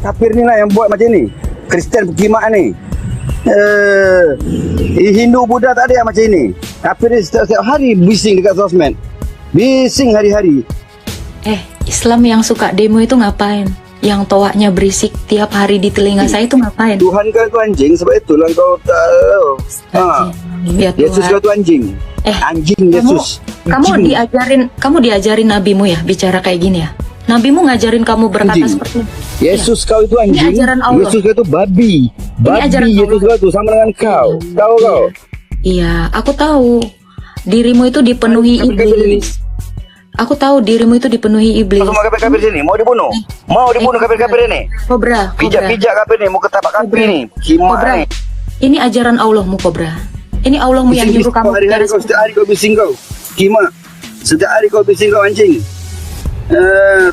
kafir ni lah yang buat macam ni. Kristen pekimak ni. Hindu Buddha tak ada yang macam ni. Kafir ni setiap hari bising dekat sosmed. Bising hari-hari. Islam yang suka demo itu ngapain? Yang toaknya berisik tiap hari di telinga saya itu ngapain? Tuhan kau tu anjing, sebab itulah kau tahu. Ya Yesus kau Tuhan. tu anjing. Anjing Yesus. Kamu diajarin nabimu ya bicara kayak gini ya? Nabimu ngajarin kamu berkata Anjing. seperti ini. Yesus kau itu anjing. Ini ajaran Allah. Yesus kau tu babi. ajaran Babi Yesus Allah. kau tu sama dengan kau. Tahu kau? Iya, aku tahu. Dirimu itu dipenuhi iblis. Aku tahu dirimu itu dipenuhi iblis. Semua kafir-kafir sini mau dibunuh. Mau dibunuh kafir-kafir ini. Kobra. Pijak-pijak kafir ni, mau ketapak kafir Kobra. ni. Kimak Kobra. ni. Ini ajaran Allahmu, Kobra. Ini Allahmu yang nyuruh kamu hari-hari kau, setiap hari kau bising kau. Kimak. Setiap hari kau bising kau anjing.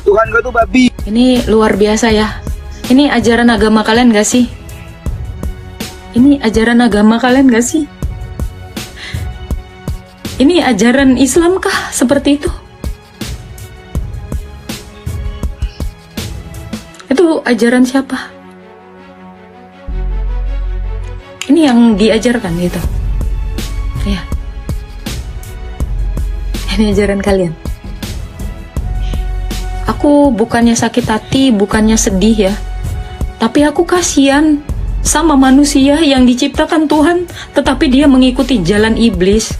Tuhan kau tu babi. Ini luar biasa ya. Ini ajaran agama kalian gak sih? Ini ajaran agama kalian gak sih? Ini ajaran Islam kah seperti itu? Itu ajaran siapa? Ini yang diajarkan gitu. Ya. Ini ajaran kalian. Aku bukannya sakit hati, bukannya sedih ya. Tapi aku kasihan sama manusia yang diciptakan Tuhan, tetapi dia mengikuti jalan iblis.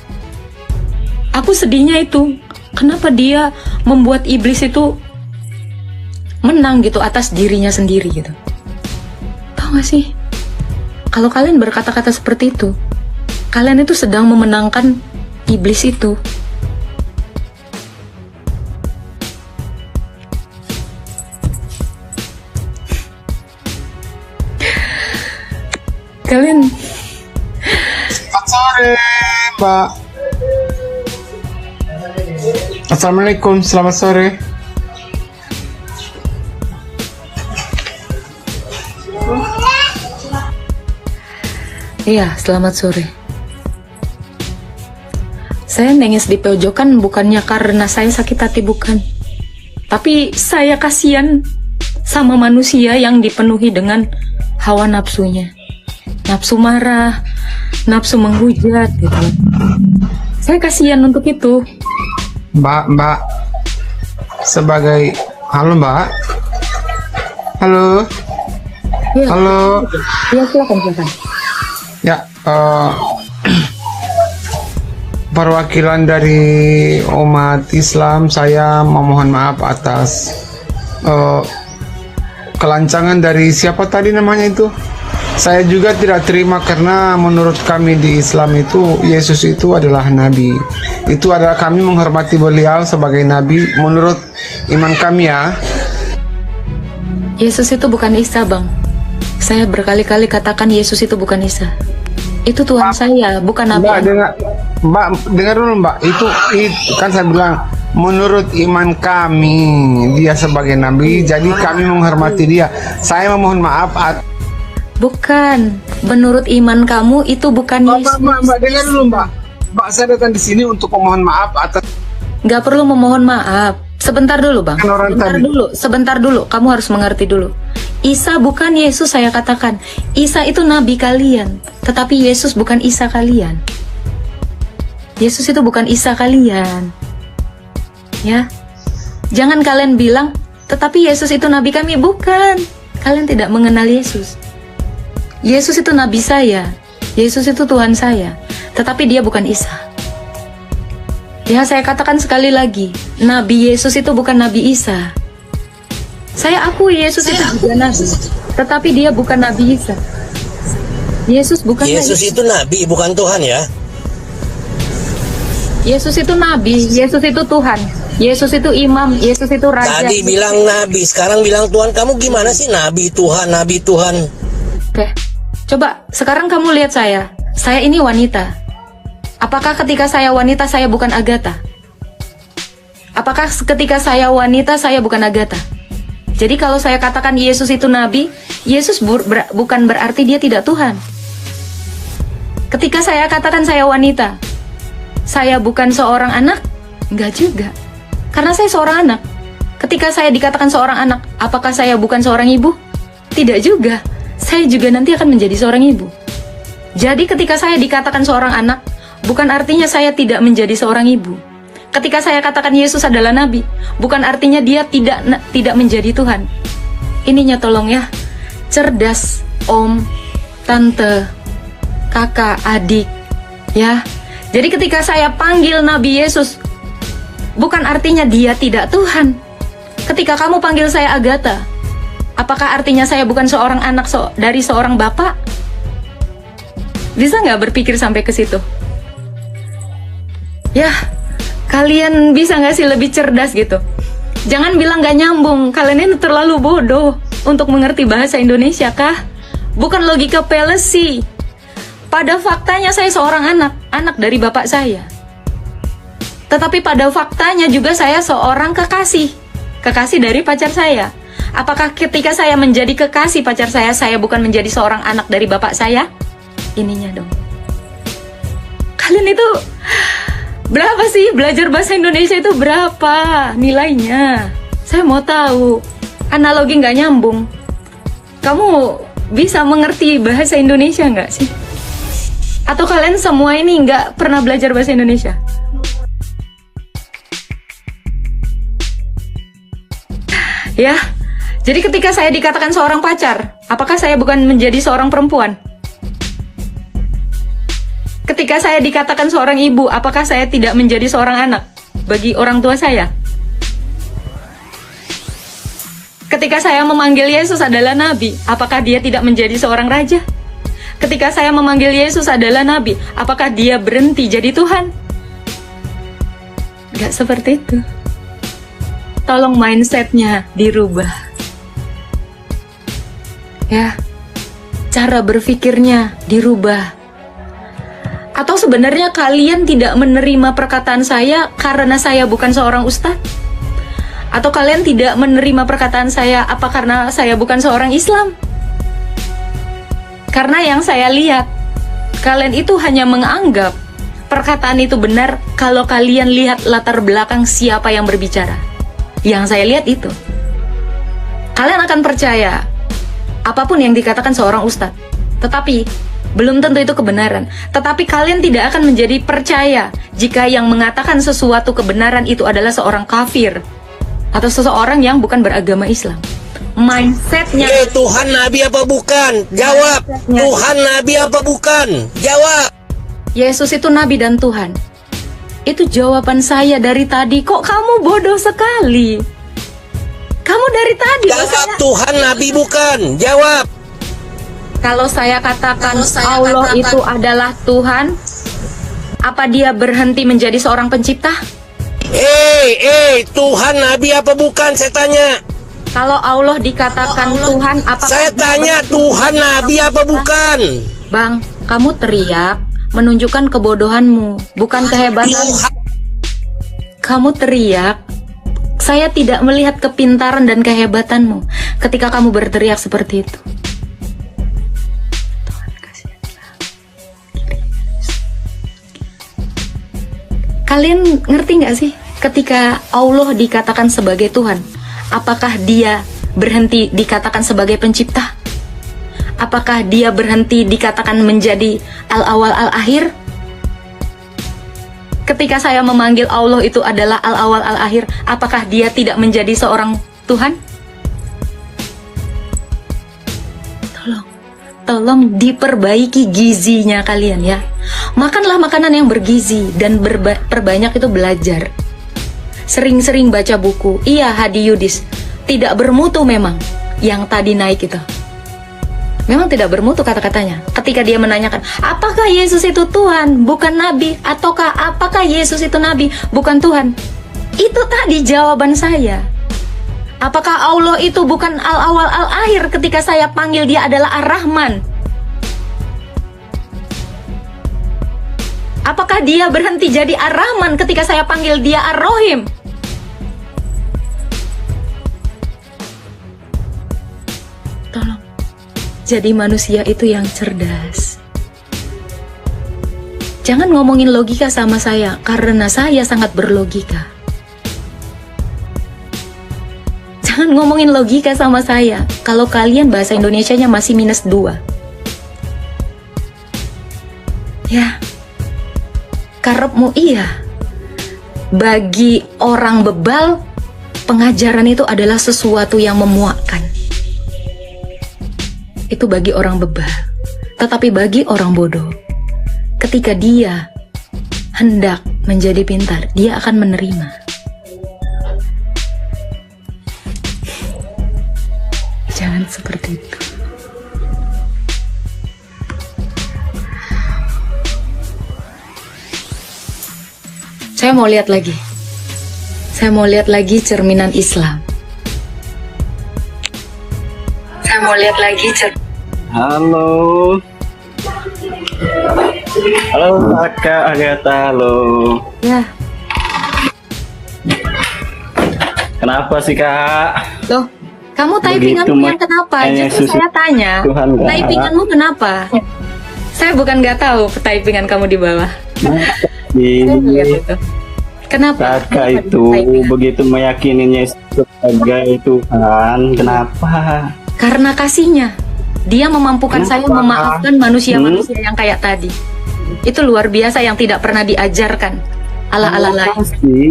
Aku sedihnya itu, kenapa dia membuat iblis itu menang gitu atas dirinya sendiri gitu. Tahu gak sih? Kalau kalian berkata-kata seperti itu, kalian itu sedang memenangkan iblis itu. Kalian Selamat sore, Mbak. Assalamualaikum, selamat sore. Iya, selamat sore. Saya nangis di pojokan bukannya karena saya sakit hati, bukan. Tapi saya kasihan sama manusia yang dipenuhi dengan hawa nafsunya. Nafsu marah, nafsu menghujat gitu. Saya kasihan untuk itu. Mbak, sebagai halo Mbak, halo, Ya, halo, ya silakan. ya, perwakilan dari umat Islam, saya memohon maaf atas kelancangan dari siapa tadi namanya itu. Saya juga tidak terima karena menurut kami di Islam itu Yesus itu adalah nabi. Itu adalah kami menghormati beliau sebagai nabi menurut iman kami ya. Yesus itu bukan Isa, Bang. Saya berkali-kali katakan Yesus itu bukan Isa. Itu Tuhan saya, bukan Nabi. Mbak, dengar dulu Mbak. Itu kan saya bilang menurut iman kami dia sebagai nabi, jadi kami menghormati dia. Saya memohon maaf. Bukan, menurut iman kamu itu bukan Yesus. Mbak, dengar dulu Mbak. Mbak, saya datang di sini untuk memohon maaf atas. Gak perlu memohon maaf. Sebentar dulu, Bang. Sebentar dulu. Kamu harus mengerti dulu. Isa bukan Yesus, saya katakan. Isa itu nabi kalian, tetapi Yesus bukan Isa kalian. Yesus itu bukan Isa kalian. Ya. Jangan kalian bilang, tetapi Yesus itu nabi kami. Bukan. Kalian tidak mengenal Yesus. Yesus itu nabi saya. Yesus itu Tuhan saya. Tetapi dia bukan Isa. Ya, saya katakan sekali lagi, Nabi Yesus itu bukan Nabi Isa. Saya akui Yesus itu juga nabi, tetapi dia bukan Nabi Isa. Yesus bukan Yesus itu nabi, bukan Tuhan ya. Yesus itu nabi, Yesus itu Tuhan. Yesus itu imam, Yesus itu raja. Tadi bilang nabi, sekarang bilang Tuhan. Kamu gimana sih nabi Tuhan, nabi Tuhan? Oke, coba sekarang kamu lihat saya. Saya ini wanita. Apakah ketika saya wanita saya bukan Agatha? Apakah ketika saya wanita saya bukan Agatha? Jadi kalau saya katakan Yesus itu nabi, Yesus bukan berarti dia tidak Tuhan. Ketika saya katakan saya wanita, saya bukan seorang anak? Enggak juga. Karena saya seorang anak. Ketika saya dikatakan seorang anak, apakah saya bukan seorang ibu? Tidak juga. Saya juga nanti akan menjadi seorang ibu. Jadi ketika saya dikatakan seorang anak, bukan artinya saya tidak menjadi seorang ibu. Ketika saya katakan Yesus adalah nabi, bukan artinya dia tidak menjadi Tuhan. Ininya tolong ya, cerdas, om, tante, kakak, adik, ya. Jadi ketika saya panggil Nabi Yesus, bukan artinya dia tidak Tuhan. Ketika kamu panggil saya Agatha, apakah artinya saya bukan seorang anak dari seorang bapak? Bisa nggak berpikir sampai ke situ? Ya, kalian bisa nggak sih lebih cerdas gitu? Jangan bilang nggak nyambung, kalian ini terlalu bodoh untuk mengerti bahasa Indonesia kah? Bukan logika pelesi. Pada faktanya saya seorang anak dari bapak saya. Tetapi pada faktanya juga saya seorang kekasih dari pacar saya. Apakah ketika saya menjadi kekasih pacar saya bukan menjadi seorang anak dari bapak saya? Ininya dong. Kalian itu berapa sih belajar bahasa Indonesia itu berapa nilainya? Saya mau tahu. Analogi nggak nyambung. Kamu bisa mengerti bahasa Indonesia nggak sih? Atau kalian semua ini nggak pernah belajar bahasa Indonesia? Ya, jadi ketika saya dikatakan seorang pacar, apakah saya bukan menjadi seorang perempuan? Ketika saya dikatakan seorang ibu, apakah saya tidak menjadi seorang anak bagi orang tua saya? Ketika saya memanggil Yesus adalah nabi, apakah dia tidak menjadi seorang raja? Ketika saya memanggil Yesus adalah nabi, apakah dia berhenti jadi Tuhan? Gak seperti itu. Tolong mindsetnya dirubah. Ya, cara berpikirnya dirubah. Atau sebenarnya kalian tidak menerima perkataan saya karena saya bukan seorang ustadz? Atau kalian tidak menerima perkataan saya apa karena saya bukan seorang Islam? Karena yang saya lihat, kalian itu hanya menganggap perkataan itu benar kalau kalian lihat latar belakang siapa yang berbicara. Yang saya lihat itu. Kalian akan percaya apapun yang dikatakan seorang ustadz. Tetapi belum tentu itu kebenaran. Tetapi kalian tidak akan menjadi percaya jika yang mengatakan sesuatu kebenaran itu adalah seorang kafir atau seseorang yang bukan beragama Islam. Mindsetnya. Tuhan nabi apa bukan? Jawab. Tuhan nabi apa bukan? Jawab. Yesus itu nabi dan Tuhan. Itu jawaban saya dari tadi. Kok kamu bodoh sekali? Kamu dari tadi. Jawab, Tuhan nabi bukan. Jawab. Kalau saya katakan Allah itu adalah Tuhan, apa dia berhenti menjadi seorang pencipta? Tuhan nabi apa bukan? Saya tanya. Kalau Allah dikatakan Tuhan, apakah saya tanya Tuhan nabi apa bukan? Bang, kamu teriak menunjukkan kebodohanmu, bukan kehebatan. Kamu teriak, saya tidak melihat kepintaran dan kehebatanmu ketika kamu berteriak seperti itu. Kalian ngerti nggak sih? Ketika Allah dikatakan sebagai Tuhan, apakah dia berhenti dikatakan sebagai pencipta? Apakah dia berhenti dikatakan menjadi al-awal al-akhir? Ketika saya memanggil Allah itu adalah al-awal al-akhir, apakah dia tidak menjadi seorang Tuhan? Tolong diperbaiki gizinya kalian ya. Makanlah makanan yang bergizi dan perbanyak itu belajar. Sering-sering baca buku. Iya, Hadi Yudis, tidak bermutu memang yang tadi naik itu. Memang tidak bermutu kata-katanya. Ketika dia menanyakan, apakah Yesus itu Tuhan, bukan Nabi? Ataukah apakah Yesus itu Nabi, bukan Tuhan? Itu tadi jawaban saya. Apakah Allah itu bukan al-awal al-akhir ketika saya panggil dia adalah Ar-Rahman? Apakah dia berhenti jadi Ar-Rahman ketika saya panggil dia Ar-Rohim? Tolong, jadi manusia itu yang cerdas. Jangan ngomongin logika sama saya, karena saya sangat berlogika. Jangan ngomongin logika sama saya. Kalau kalian bahasa Indonesianya masih -2. Ya, karepmu iya. Bagi orang bebal, pengajaran itu adalah sesuatu yang memuakkan. Itu bagi orang bebal. Tetapi bagi orang bodoh, ketika dia hendak menjadi pintar, dia akan menerima. Jangan seperti itu. Saya mau lihat lagi. Saya mau lihat lagi cerminan Islam. Saya mau lihat lagi Halo. Halo Kak Agatha, halo. Ya, Kenapa sih Kak? loh. Kamu typinganmu Begitu yang kenapa? Yesus Justru saya tanya. Tuhan nggak? Typinganmu kenapa? Saya bukan nggak tahu typingan kamu di bawah. Saya lihat itu. Kenapa? Kakak Kenapa itu typingan? begitu meyakini Yesus sebagai Tuhan, kenapa? Karena kasihnya. Dia memampukan saya Kenapa? memaafkan manusia-manusia yang kayak tadi. Itu luar biasa yang tidak pernah diajarkan ala-ala lain. Kasih,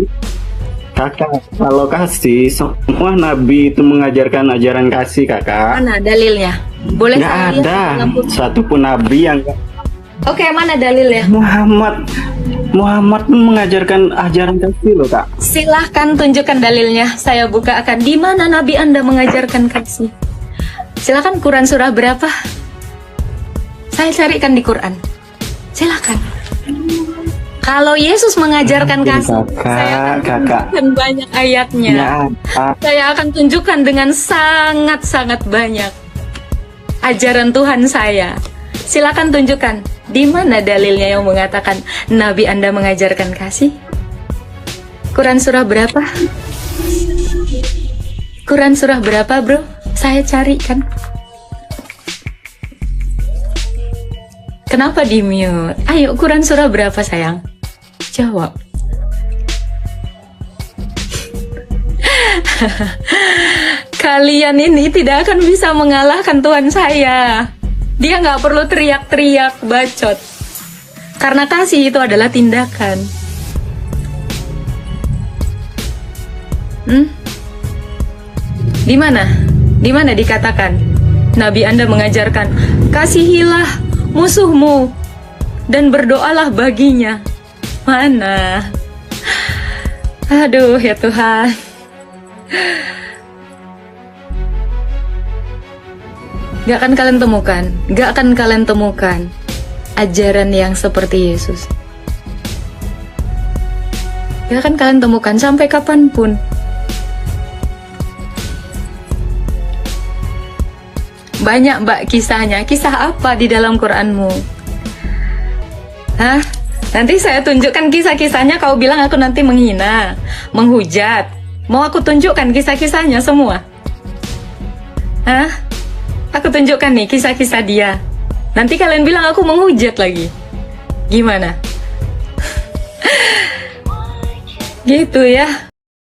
Kakak, kalau kasih, semua nabi itu mengajarkan ajaran kasih Kakak. Mana dalilnya? Boleh Nggak saya lihat ada di dalam buku? satupun nabi yang Oke, mana dalilnya? Muhammad pun mengajarkan ajaran kasih loh Kak. Silahkan tunjukkan dalilnya. Saya buka akan di mana Nabi Anda mengajarkan kasih. Silahkan Quran surah berapa? Saya carikan di Quran. Silahkan. Kalau Yesus mengajarkan kasih, saya akan tunjukkan banyak ayatnya. Ya, Kak. Saya akan tunjukkan dengan sangat-sangat banyak ajaran Tuhan saya. Silakan tunjukkan di mana dalilnya yang mengatakan Nabi Anda mengajarkan kasih. Quran surah berapa? Quran surah berapa, bro? Saya carikan. Kenapa di mute? Ayo, Quran surah berapa, sayang? Jawab. Kalian ini tidak akan bisa mengalahkan Tuhan saya. Dia nggak perlu teriak-teriak, bacot. Karena kasih itu adalah tindakan. Di mana? Di mana dikatakan Nabi Anda mengajarkan kasihilah musuhmu dan berdoalah baginya? Mana? Aduh ya Tuhan. Gak akan kalian temukan, gak akan kalian temukan ajaran yang seperti Yesus. Gak akan kalian temukan sampai kapanpun. Banyak mbak kisahnya. Kisah apa di dalam Quranmu? Hah? Nanti saya tunjukkan kisah-kisahnya. Kau bilang aku nanti menghina, menghujat. Mau aku tunjukkan kisah-kisahnya semua? Hah? Aku tunjukkan nih kisah-kisah dia. Nanti kalian bilang aku menghujat lagi. Gimana? Gitu ya.